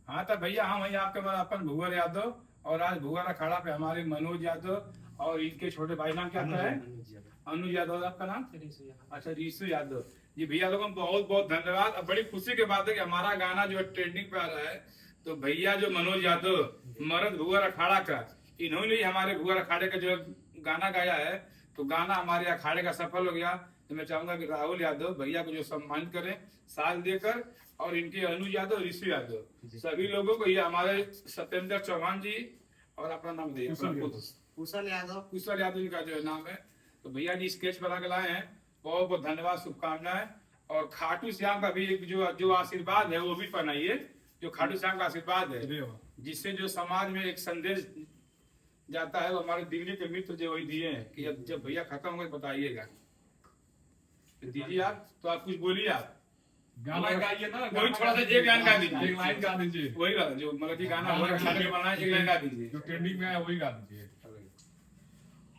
हाँ तो भैया हम वही आपके बाद अपन भूवर यादव, और आज भूवर अखाड़ा पे हमारे मनोज यादव और इनके छोटे भाई नाम क्या है? अनुज यादव। आपका नाम? अच्छा, रीसू यादव जी। भैया लोगों को बहुत बहुत धन्यवाद। अब बड़ी खुशी की बात है कि हमारा गाना जो ट्रेंडिंग पे आ रहा है, तो भैया जो मनोज यादव मर्द भूवर अखाड़ा का, इन्होंने ही हमारे भूवर अखाड़े का जो गाना गाया है, तो गाना हमारे अखाड़े का सफल हो गया। तो मैं चाहूंगा कि राहुल यादव भैया को जो सम्मानित करें साल देकर, और इनके अनुज यादव, ऋषि यादव, सभी लोगों को, ये हमारे सत्येंद्र चौहान जी, और अपना नाम दिए कुशल यादव जी का जो नाम है। तो भैया जी स्केच बना के लाए हैं, बहुत बहुत धन्यवाद, शुभकामनाएं। और खाटू श्याम का भी एक जो आशीर्वाद है वो भी पहनाइए, जो खाटू श्याम का आशीर्वाद है, जिससे जो समाज में एक संदेश जाता है, वो हमारे दिल्ली के मित्र जो वही दिए हैं कि जब भैया खत्म हो गए बताइएगा। दीजिए आप, तो आप कुछ बोलिए, आप गाना गाइए ना, वही थोड़ा सा एक लाइन गा दीजिए, एक लाइन गा दीजिए, वही वाला जो मतलब कि गाना बनाए, एक लाइन गा दीजिए जो ट्रेंडिंग में है वही गा दीजिए।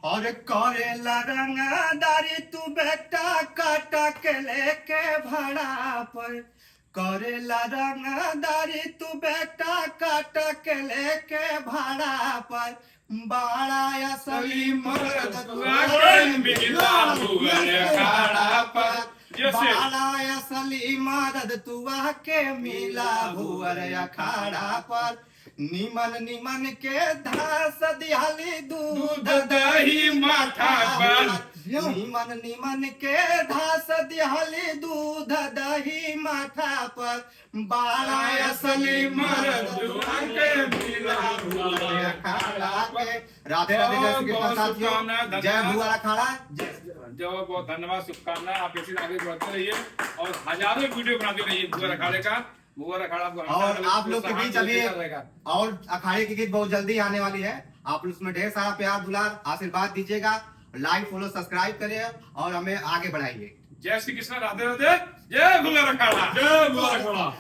और करेला रंगदारी तू बेटा काटा के लेके भाड़ा पर, करेला रंगदारी तू बेटा काटा के लेके भाड़ा पर, बाड़ा असली मर्द बाड़ा असली मर्द तुआ के मिला भुअर अखाड़ा पर, निमन निमन के धास दिहाली दूध दही माथा पर, निमन निमन के धास दिहाली दूध दही माथा पर, बाड़ा असली मर्द के मिला भुअर अखाड़ा पे। राधे राधे जय श्री कृष्ण साथियों, जय भुअर अखाड़ा। जो बहुत धन्यवाद, शुभकामनाएं। आप ऐसे आगे बढ़ते रहिए और हजारों वीडियो बनाते रहिए भुअर अखाड़े का। भुअर अखाड़ा और आप लोग के बीच अभी और अखाड़े की गीत बहुत जल्दी आने वाली है, आप उसमें ढेर सारा प्यार दुलार आशीर्वाद दीजिएगा, लाइक फॉलो सब्सक्राइब करिए और हमें आगे बढ़ाइए। जय श्री कृष्ण, राधे राधे, जय भुअर अखाड़ा, जय भुअर अखाड़ा।